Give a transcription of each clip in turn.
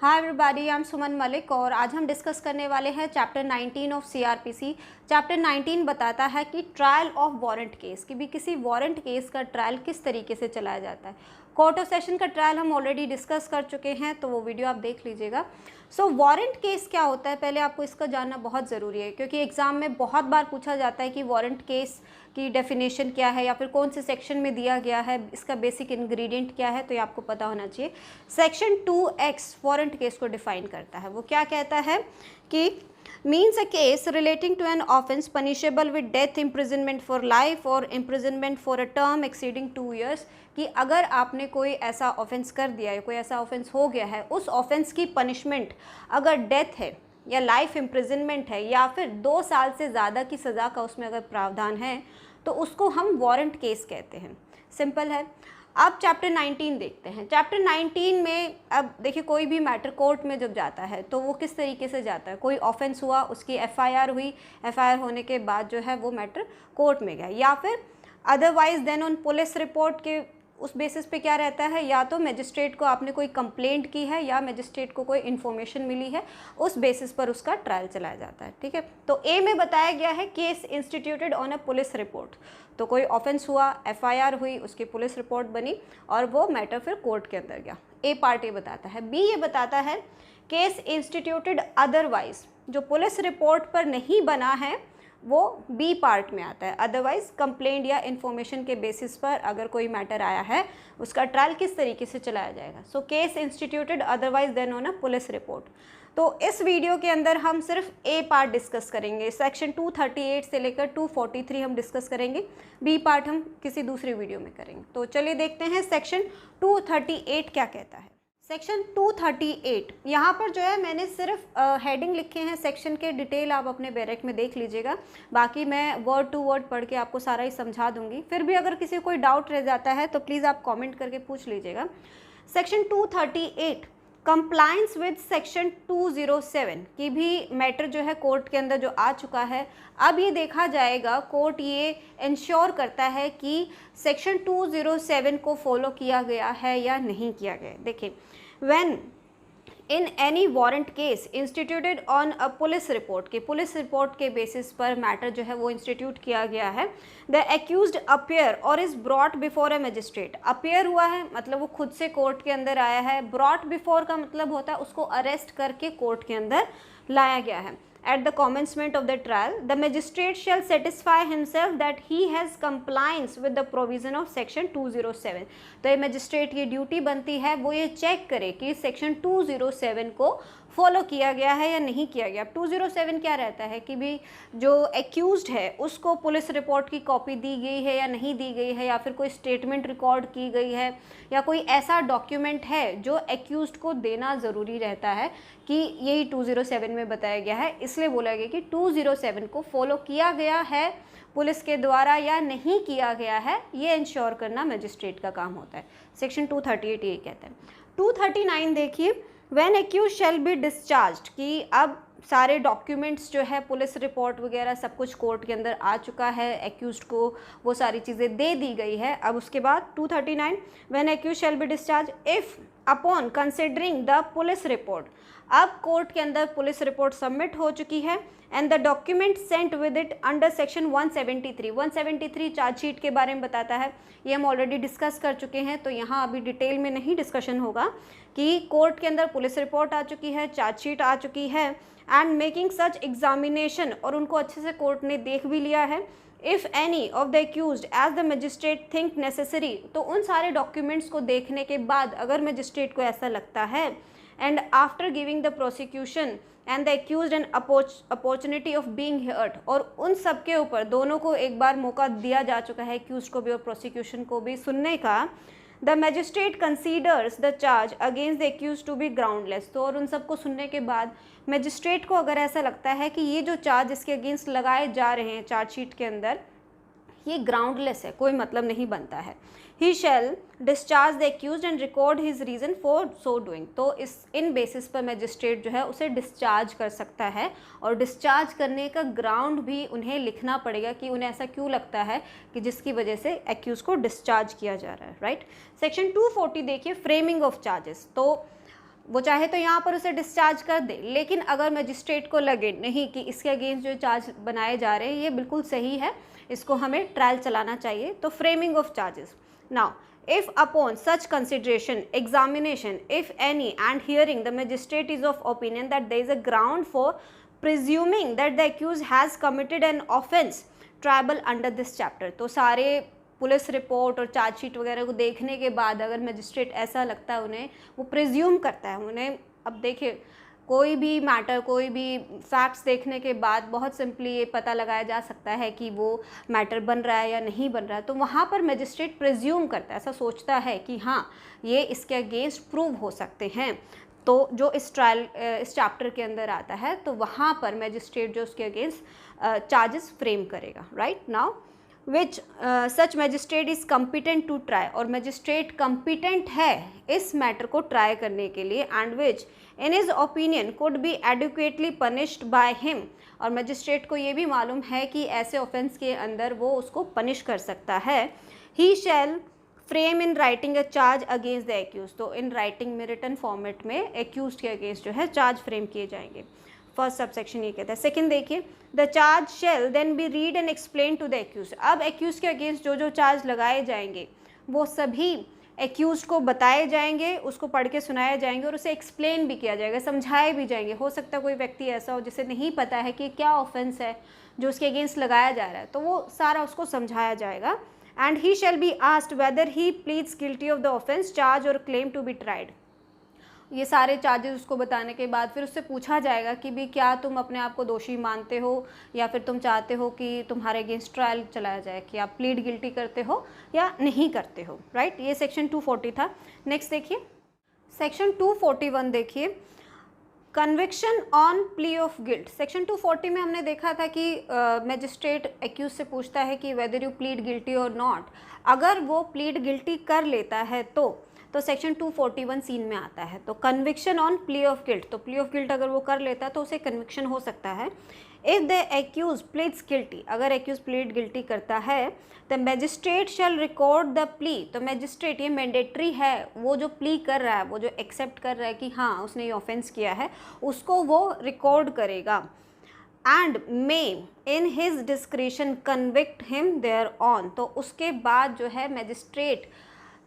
Hi everybody, I am सुमन मलिक और आज हम डिस्कस करने वाले हैं चैप्टर 19 ऑफ सीआरपीसी। चैप्टर 19 बताता है कि ट्रायल ऑफ वारंट केस, कि भी किसी वारंट केस का ट्रायल किस तरीके से चलाया जाता है। कोर्ट ऑफ सेशन का ट्रायल हम ऑलरेडी डिस्कस कर चुके हैं, तो वो वीडियो आप देख लीजिएगा। सो वारंट केस क्या होता है, पहले आपको इसका जानना बहुत ज़रूरी है, क्योंकि एग्ज़ाम में बहुत बार पूछा जाता है कि वारंट केस की डेफिनेशन क्या है या फिर कौन से सेक्शन में दिया गया है, इसका बेसिक इंग्रेडिएंट क्या है, तो ये आपको पता होना चाहिए। सेक्शन 2X वारंट केस को डिफाइन करता है। वो क्या कहता है कि means a case relating to an offence punishable with death, imprisonment for life और imprisonment for a term exceeding 2 years, कि अगर आपने कोई ऐसा ऑफेंस कर दिया है, कोई ऐसा ऑफेंस हो गया है, उस ऑफेंस की पनिशमेंट अगर डेथ है या लाइफ इम्प्रिजनमेंट है या फिर 2 साल से ज़्यादा की सज़ा का उसमें अगर प्रावधान है, तो उसको हम वारंट केस कहते हैं। सिंपल है। अब चैप्टर 19 देखते हैं। चैप्टर 19 में अब देखिए, कोई भी मैटर कोर्ट में जब जाता है तो वो किस तरीके से जाता है। कोई ऑफेंस हुआ, उसकी एफआईआर हुई, एफआईआर होने के बाद जो है वो मैटर कोर्ट में गया, या फिर otherwise then on police report के उस बेसिस पे क्या रहता है, या तो मजिस्ट्रेट को आपने कोई कंप्लेंट की है या मजिस्ट्रेट को कोई इन्फॉर्मेशन मिली है, उस बेसिस पर उसका ट्रायल चलाया जाता है। ठीक है, तो ए में बताया गया है case instituted on a police report. तो कोई ऑफेंस हुआ, एफआईआर हुई, उसकी पुलिस रिपोर्ट बनी और वो मैटर फिर कोर्ट के अंदर गया। ए पार्ट ये बताता है। बी ये बताता है केस इंस्टीट्यूटेड अदरवाइज, जो पुलिस रिपोर्ट पर नहीं बना है वो बी पार्ट में आता है। अदरवाइज कंप्लेंट या इन्फॉर्मेशन के बेसिस पर अगर कोई मैटर आया है, उसका ट्रायल किस तरीके से चलाया जाएगा। So case instituted otherwise then on a police report. तो इस वीडियो के अंदर हम सिर्फ ए पार्ट डिस्कस करेंगे। सेक्शन 238 से लेकर 243 हम डिस्कस करेंगे। बी पार्ट हम किसी दूसरी वीडियो में करेंगे। तो चलिए देखते हैं सेक्शन 238 क्या कहता है। सेक्शन 238 यहाँ पर जो है मैंने सिर्फ हेडिंग लिखे हैं, सेक्शन के डिटेल आप अपने बैरेक में देख लीजिएगा। बाकी मैं वर्ड टू वर्ड पढ़ के आपको सारा ही समझा दूंगी। फिर भी अगर किसी को कोई डाउट रह जाता है तो प्लीज़ आप कमेंट करके पूछ लीजिएगा। सेक्शन 238 कंप्लायंस विद सेक्शन 207 की भी मैटर जो है कोर्ट के अंदर जो आ चुका है। अब ये देखा जाएगा, कोर्ट ये इंश्योर करता है कि सेक्शन 207 को फॉलो किया गया है या नहीं किया गया। देखिए, when in any warrant case instituted on a police report, के पुलिस रिपोर्ट के बेसिस पर मैटर जो है वो इंस्टीट्यूट किया गया है। द एक्यूज्ड अपियर और is brought before a magistrate. Appear हुआ है मतलब वो खुद से कोर्ट के अंदर आया है। ब्रॉट बिफोर का मतलब होता है उसको अरेस्ट करके कोर्ट के अंदर लाया गया है। At the commencement of the trial, the magistrate shall satisfy himself that he has compliance with the provision of section 207। तो ये मजिस्ट्रेट की ड्यूटी बनती है, वो ये चेक करे कि सेक्शन 207 को फॉलो किया गया है या नहीं किया गया। 207 क्या रहता है कि भी जो एक्यूज्ड है उसको पुलिस रिपोर्ट की कॉपी दी गई है या नहीं दी गई है, या फिर कोई स्टेटमेंट रिकॉर्ड की गई है, या कोई ऐसा डॉक्यूमेंट है जो एक्यूज्ड को देना ज़रूरी रहता है, कि यही 207 में बताया गया है। इसलिए बोला गया कि 207 को फॉलो किया गया है पुलिस के द्वारा या नहीं किया गया है, ये इंश्योर करना मजिस्ट्रेट का काम होता है। सेक्शन 238 ये कहता है। 239 देखिए, when accuse shall be discharged, कि अब सारे डॉक्यूमेंट्स जो है पुलिस रिपोर्ट वगैरह सब कुछ कोर्ट के अंदर आ चुका है, एक्यूज्ड को वो सारी चीज़ें दे दी गई है। अब उसके बाद 239 when accuse shall be discharge if upon considering the police report, अब कोर्ट के अंदर पुलिस रिपोर्ट सबमिट हो चुकी है and the document sent with it under section 173 chargesheet के बारे में बताता है। ये हम ऑलरेडी डिस्कस कर चुके हैं, तो यहाँ अभी डिटेल में नहीं डिस्कशन होगा कि कोर्ट के अंदर पुलिस रिपोर्ट आ चुकी है, चार्जशीट आ चुकी है एंड मेकिंग सच एग्जामिनेशन, और उनको अच्छे से कोर्ट ने देख भी लिया है। If any of the accused as the magistrate think necessary, तो उन सारे डॉक्यूमेंट्स को देखने के बाद अगर मजिस्ट्रेट को ऐसा लगता है, and after giving the prosecution and the accused an opportunity of being heard, और उन सब के ऊपर दोनों को एक बार मौका दिया जा चुका है, accused को भी और prosecution को भी सुनने का, the magistrate considers the charge against the accused to be groundless। तो और उन सबको सुनने के बाद मैजिस्ट्रेट को अगर ऐसा लगता है कि ये जो चार्ज इसके अगेंस्ट लगाए जा रहे हैं चार्जशीट के अंदर, ये ग्राउंडलेस है, कोई मतलब नहीं बनता है, he shall discharge the accused and record his reason for so doing. तो इस इन बेसिस पर मजिस्ट्रेट जो है उसे डिस्चार्ज कर सकता है, और डिस्चार्ज करने का ग्राउंड भी उन्हें लिखना पड़ेगा कि उन्हें ऐसा क्यों लगता है कि जिसकी वजह से एक्यूज को डिस्चार्ज किया जा रहा है। राइट। सेक्शन 240 देखिए, फ्रेमिंग ऑफ चार्जेस। तो वो चाहे तो यहाँ पर उसे डिस्चार्ज कर दे, लेकिन अगर मजिस्ट्रेट को लगे नहीं कि इसके अगेंस्ट जो चार्ज बनाए जा रहे हैं ये बिल्कुल सही है, इसको हमें ट्रायल चलाना चाहिए, तो framing of charges. Now if upon such consideration, examination, if any, and hearing, the magistrate is of opinion that there is a ground for presuming that the accused has committed an offence tribal under this chapter, तो सारे police report और chargesheet वगैरह को देखने के बाद अगर magistrate ऐसा लगता है उन्हें, वो प्रिज्यूम करता है उन्हें, अब देखिए कोई भी मैटर, कोई भी फैक्ट्स देखने के बाद बहुत सिंपली ये पता लगाया जा सकता है कि वो मैटर बन रहा है या नहीं बन रहा है, तो वहाँ पर मजिस्ट्रेट प्रिज्यूम करता है, ऐसा सोचता है कि हाँ ये इसके अगेंस्ट प्रूव हो सकते हैं, तो जो इस चैप्टर के अंदर आता है तो वहाँ पर मजिस्ट्रेट जो उसके अगेंस्ट चार्जेस फ्रेम करेगा। Right now which such magistrate is competent to try, और मजिस्ट्रेट कम्पिटेंट है इस मैटर को ट्राई करने के लिए, and which in his opinion could be adequately punished by him, और मजिस्ट्रेट को ये भी मालूम है कि ऐसे ऑफेंस के अंदर वो उसको पनिश कर सकता है। He shall frame in writing a charge against the accused, तो इन राइटिंग में रिटन फॉर्मेट में एक्यूज के अगेंस्ट जो है चार्ज फ्रेम किए जाएंगे। फर्स्ट सबसेक्शन ये कहता है। सेकंड देखिए, the charge shall then be read and explain to the accuse, अब एक्यूज के अगेंस्ट जो जो चार्ज लगाए जाएंगे वो सभी एक्यूज को बताए जाएंगे, उसको पढ़ के सुनाए जाएंगे और उसे एक्सप्लेन भी किया जाएगा, समझाए भी जाएंगे। हो सकता है कोई व्यक्ति ऐसा हो जिसे नहीं पता है कि क्या ऑफेंस है जो उसके अगेंस्ट लगाया जा रहा है, तो वो सारा उसको समझाया जाएगा। And he shall be asked weather he pleads guilty of the offence charge और क्लेम टू बी ट्राइड, ये सारे चार्जेस उसको बताने के बाद फिर उससे पूछा जाएगा कि भी क्या तुम अपने आप को दोषी मानते हो या फिर तुम चाहते हो कि तुम्हारे अगेंस्ट ट्रायल चलाया जाए, कि आप प्लीड गिल्टी करते हो या नहीं करते हो। राइट, ये सेक्शन 240 था। नेक्स्ट देखिए सेक्शन 241 देखिए, conviction on plea of guilt. Section 240 में हमने देखा था कि मजिस्ट्रेट एक्यूज से पूछता है कि वेदर यू प्लीड गिल्टी और नॉट, अगर वो प्लीड गिल्टी कर लेता है तो सेक्शन 241 सीन में आता है। तो conviction on plea of guilt, तो प्ली ऑफ गिल्ट अगर वो कर लेता है तो उसे कन्विक्शन हो सकता है। If the accuse pleads guilty, अगर एक्यूज प्लीड गिल्टी करता है, the magistrate shall record the plea, तो मैजिस्ट्रेट, ये मैंडेटरी है, वो जो प्ली कर रहा है, वो जो एक्सेप्ट कर रहा है कि हाँ उसने ये ऑफेंस किया है, उसको वो रिकॉर्ड करेगा। And may in his discretion convict him thereon, तो उसके बाद जो है मैजिस्ट्रेट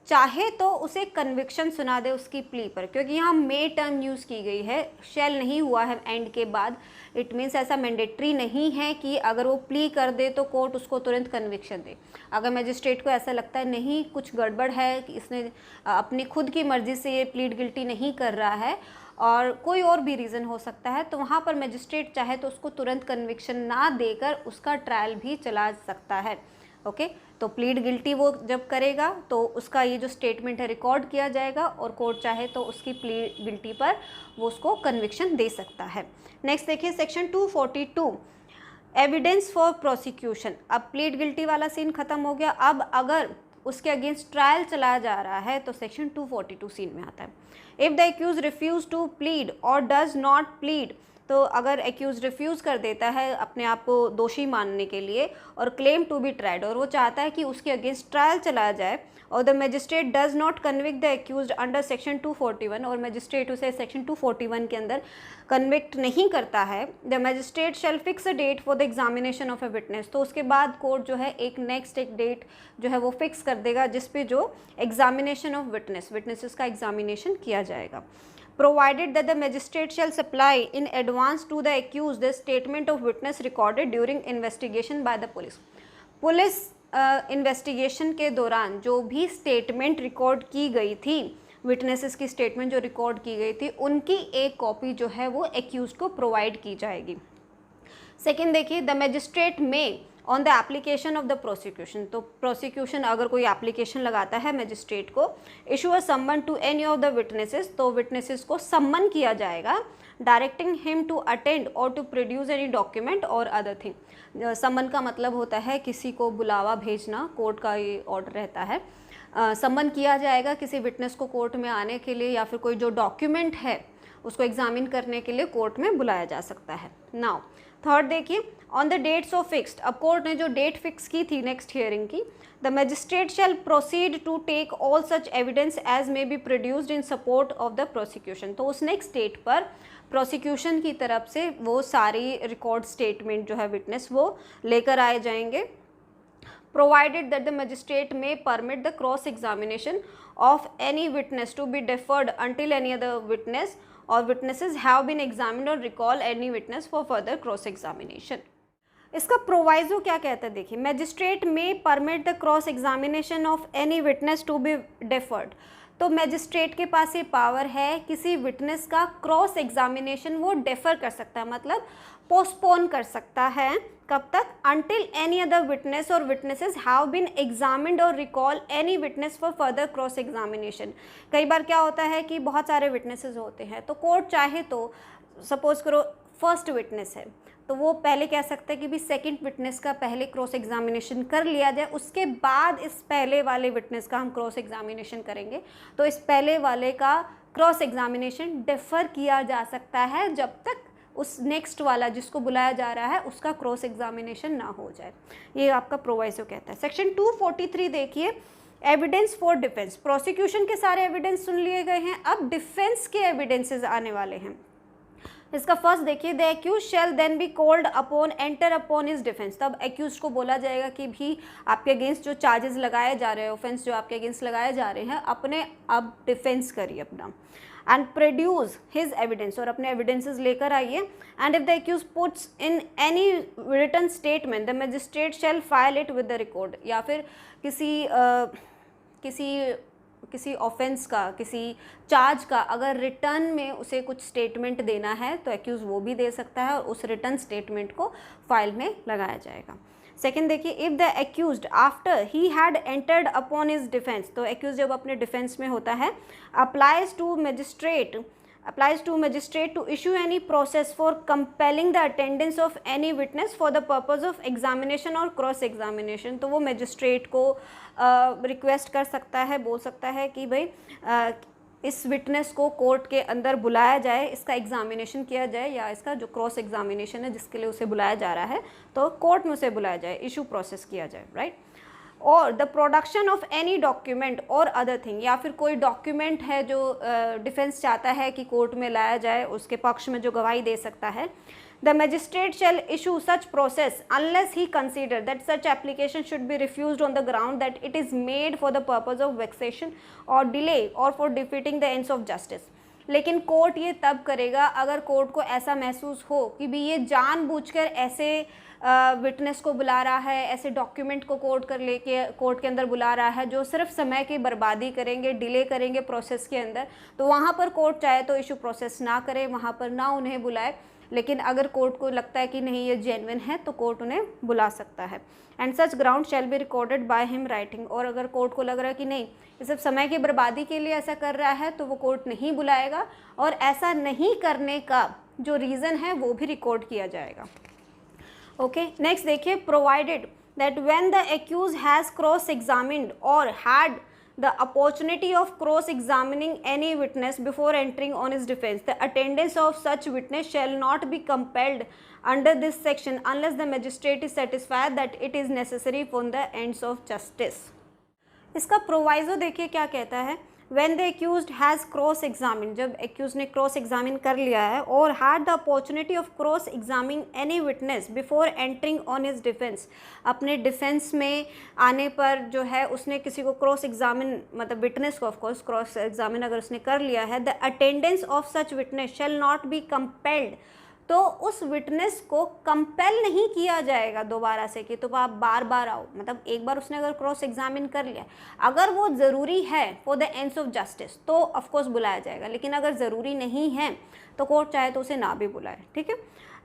चाहे तो उसे कन्विक्शन सुना दे उसकी प्ली पर, क्योंकि यहाँ मे टर्म यूज़ की गई है, शेल नहीं हुआ है एंड के बाद। इट मीन्स ऐसा मैंडेटरी नहीं है कि अगर वो प्ली कर दे तो कोर्ट उसको तुरंत कन्विक्शन दे। अगर मैजिस्ट्रेट को ऐसा लगता है नहीं कुछ गड़बड़ है, कि इसने अपनी खुद की मर्ज़ी से ये प्लीड गिल्टी नहीं कर रहा है और कोई और भी रीज़न हो सकता है, तो वहाँ पर मैजिस्ट्रेट चाहे तो उसको तुरंत कन्विक्शन ना देकर उसका ट्रायल भी चला सकता है। ओके, तो प्लीड गिल्टी वो जब करेगा तो उसका ये जो स्टेटमेंट है रिकॉर्ड किया जाएगा और कोर्ट चाहे तो उसकी प्लीड गिल्टी पर वो उसको कन्विक्शन दे सकता है। नेक्स्ट देखिए सेक्शन 242, एविडेंस फॉर प्रोसिक्यूशन। अब प्लीड गिल्टी वाला सीन खत्म हो गया, अब अगर उसके अगेंस्ट ट्रायल चलाया जा रहा है तो सेक्शन 242 सीन में आता है। If the accuse refuse to plead और डज नॉट प्लीड, तो अगर एक्यूज रिफ्यूज़ कर देता है अपने आप को दोषी मानने के लिए और क्लेम टू बी ट्राइड, और वो चाहता है कि उसके अगेंस्ट ट्रायल चलाया जाए, और the magistrate does not convict the accuse under section 241, और मैजिस्ट्रेट उसे सेक्शन 241 के अंदर कन्विक्ट नहीं करता है, the magistrate shall fix a date for the examination of a witness, तो उसके बाद कोर्ट जो है एक डेट जो है वो फिक्स कर देगा जिस पे जो एग्जामिनेशन ऑफ विटनेसेस का एग्जामिनेशन किया जाएगा। Provided that the magistrate shall supply in advance to the accused the statement of witness recorded during investigation by the police. Police investigation के दौरान जो भी स्टेटमेंट रिकॉर्ड की गई थी, विटनेसेस की स्टेटमेंट जो रिकॉर्ड की गई थी, उनकी एक कॉपी जो है वो एक्यूज को प्रोवाइड की जाएगी। सेकेंड देखिए, द मैजिस्ट्रेट में on the application of the prosecution, तो प्रोसिक्यूशन अगर कोई एप्लीकेशन लगाता है मैजिस्ट्रेट को, issue a summon to any of the witnesses, तो विटनेसेस को सम्मन किया जाएगा, डायरेक्टिंग हिम टू अटेंड और टू प्रोड्यूस एनी डॉक्यूमेंट और अदर थिंग। सम्मन का मतलब होता है किसी को बुलावा भेजना, कोर्ट का ये ऑर्डर रहता है। सम्मन किया जाएगा किसी विटनेस को कोर्ट में आने के लिए, या फिर कोई जो डॉक्यूमेंट है उसको एग्जामिन करने के लिए कोर्ट में बुलाया जा सकता है। नाउ थर्ड देखिए, on the dates of fixed, अब कोर्ट ने जो डेट फिक्स की थी नेक्स्ट हियरिंग की, the magistrate shall proceed to take all such evidence as may be produced in support of the prosecution. तो उस नेक्स्ट डेट पर प्रोसिक्यूशन की तरफ से वो सारी रिकॉर्ड स्टेटमेंट जो है विटनेस वो लेकर आए जाएंगे, provided that the magistrate may permit the cross examination of any witness to be deferred until any other witness or witnesses have been examined or recall any witness for further cross examination। इसका proviso क्या कहता है देखिए, magistrate may permit the cross examination of any witness to be deferred. तो magistrate के पास ये power है, किसी विटनेस का क्रॉस एग्जामिनेशन वो डेफर कर सकता है, मतलब पोस्टपोन कर सकता है। कब तक? अनटिल एनी अदर विटनेस और विटनेसेस हैव बीन एग्जामिन्ड और recall any witness for further cross examination. कई बार क्या होता है कि बहुत सारे विटनेसेस होते हैं, तो कोर्ट चाहे तो सपोज करो फर्स्ट विटनेस है, तो वो पहले कह सकते हैं कि भी सेकंड विटनेस का पहले क्रॉस एग्जामिनेशन कर लिया जाए, उसके बाद इस पहले वाले विटनेस का हम क्रॉस एग्जामिनेशन करेंगे। तो इस पहले वाले का क्रॉस एग्जामिनेशन डिफ़र किया जा सकता है जब तक उस नेक्स्ट वाला जिसको बुलाया जा रहा है उसका क्रॉस एग्जामिनेशन ना हो जाए। ये आपका प्रोवाइजो कहता है। सेक्शन 243 देखिए, एविडेंस फॉर डिफेंस। प्रोसिक्यूशन के सारे एविडेंस सुन लिए गए हैं, अब डिफेंस के एविडेंसेस आने वाले हैं। इसका फर्स्ट देखिए, the accused shall then be called upon enter upon his defence. तब एक्यूज को बोला जाएगा कि भी आपके अगेंस्ट जो चार्जेस लगाए जा रहे हैं, ऑफेंस जो आपके अगेंस्ट लगाए जा रहे हैं, अपने अब डिफेंस करिए अपना, एंड प्रोड्यूस हिज एविडेंस, और अपने एविडेंसेस लेकर आइए। And if the accused puts in any written statement the magistrate shall file it with the record. या फिर किसी ऑफेंस का, किसी चार्ज का अगर रिटर्न में उसे कुछ स्टेटमेंट देना है तो एक्यूज़ वो भी दे सकता है और उस रिटर्न स्टेटमेंट को फाइल में लगाया जाएगा। सेकेंड देखिए, if the accused after he had entered upon his defence, तो एक्यूज जब अपने डिफेंस में होता है, applies to magistrate to issue any process for compelling the attendance of any witness for the purpose of examination और cross examination. तो वो magistrate को रिक्वेस्ट कर सकता है, बोल सकता है कि भाई इस विटनेस को कोर्ट के अंदर बुलाया जाए, इसका एग्जामिनेशन किया जाए, या इसका जो क्रॉस एग्जामिनेशन है जिसके लिए उसे बुलाया जा रहा है तो कोर्ट में उसे बुलाया जाए, इशू प्रोसेस किया जाए, राइट। और the production of any document और अदर थिंग, या फिर कोई डॉक्यूमेंट है जो डिफेंस चाहता है कि कोर्ट में लाया जाए, उसके पक्ष में जो गवाही दे सकता है। The magistrate shall issue such process unless he consider that such application should be refused on the ground that it is made for the purpose of vexation or delay or for defeating the ends of justice। लेकिन court ये तब करेगा अगर court को ऐसा महसूस हो कि भी ये जानबूझकर ऐसे विटनेस को बुला रहा है, ऐसे डॉक्यूमेंट को कोर्ट के अंदर बुला रहा है जो सिर्फ समय की बर्बादी करेंगे, डिले करेंगे प्रोसेस के अंदर, तो वहाँ पर कोर्ट चाहे तो इशू प्रोसेस ना करे, वहाँ पर ना उन्हें बुलाए। लेकिन अगर कोर्ट को लगता है कि नहीं ये जेन्युइन है तो कोर्ट उन्हें बुला सकता है। And such ground shall be recorded by him writing. और अगर कोर्ट को लग रहा है कि नहीं ये सिर्फ समय की बर्बादी के लिए ऐसा कर रहा है तो वो कोर्ट नहीं बुलाएगा, और ऐसा नहीं करने का जो रीज़न है वो भी रिकॉर्ड किया जाएगा। ओके, नेक्स्ट देखिए, provided that when the accused has cross examined और had the opportunity of cross-examining any witness before entering on his defense, the attendance of such witness shall not be compelled under this section unless the magistrate is satisfied that it is necessary for the ends of justice। इसका proviso देखिए क्या कहता है, when the accused has cross examined, जब accused ने cross examine कर लिया है और had the opportunity of cross examining any witness before entering on his defense, अपने डिफेंस में आने पर जो है उसने किसी को क्रॉस एग्जामिन, मतलब विटनेस को ऑफकोर्स क्रॉस एग्जामिन अगर उसने कर लिया है, the attendance of such witness shall not be compelled, तो उस विटनेस को कंपेल नहीं किया जाएगा दोबारा से कि तो आप बार बार आओ। मतलब एक बार उसने अगर क्रॉस एग्जामिन कर लिया, अगर वो ज़रूरी है for the ends of justice तो ऑफकोर्स बुलाया जाएगा, लेकिन अगर ज़रूरी नहीं है तो कोर्ट चाहे तो उसे ना भी बुलाए, ठीक है।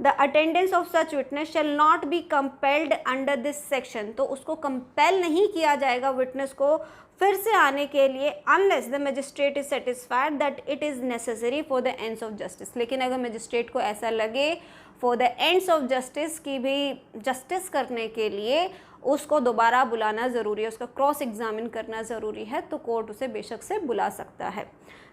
The attendance of such witness shall not be compelled under this section, तो उसको कंपेल नहीं किया जाएगा विटनेस को फिर से आने के लिए, unless the magistrate is satisfied that it is necessary for the ends of justice. लेकिन अगर मजिस्ट्रेट को ऐसा लगे for the ends of justice की भी जस्टिस करने के लिए उसको दोबारा बुलाना ज़रूरी है, उसका क्रॉस एग्जामिन करना ज़रूरी है, तो कोर्ट उसे बेशक से बुला सकता है।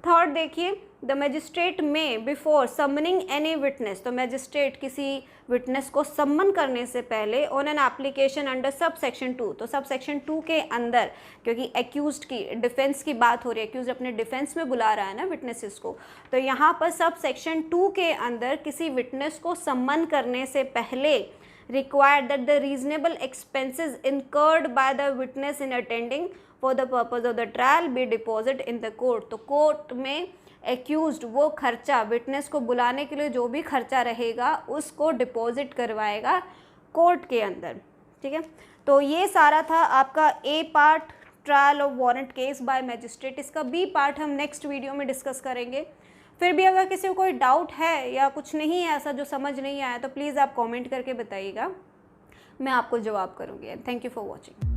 थर्ड देखिए, द मैजिस्ट्रेट में बिफोर समनिंग एनी विटनेस, तो मैजिस्ट्रेट किसी विटनेस को सम्मन करने से पहले on an application under sub section 2, तो सब सेक्शन 2 के अंदर, क्योंकि एक्यूज्ड की डिफेंस की बात हो रही है, एक्यूज अपने डिफेंस में बुला रहा है ना विटनेसेस को, तो यहाँ पर सब सेक्शन 2 के अंदर किसी विटनेस को सम्मन करने से पहले required that the reasonable expenses incurred by the witness in attending for the purpose of the trial be deposit in the court, तो कोर्ट में एक्यूज्ड वो खर्चा, विटनेस को बुलाने के लिए जो भी खर्चा रहेगा उसको डिपॉजिट करवाएगा कोर्ट के अंदर। ठीक है, तो ये सारा था आपका A part, trial of warrant case by magistrate. इसका बी पार्ट हम नेक्स्ट वीडियो में डिस्कस करेंगे। फिर भी अगर किसी को कोई डाउट है या कुछ नहीं है ऐसा जो समझ नहीं आया, तो प्लीज़ आप कमेंट करके बताइएगा, मैं आपको जवाब करूँगी। Thank you for watching.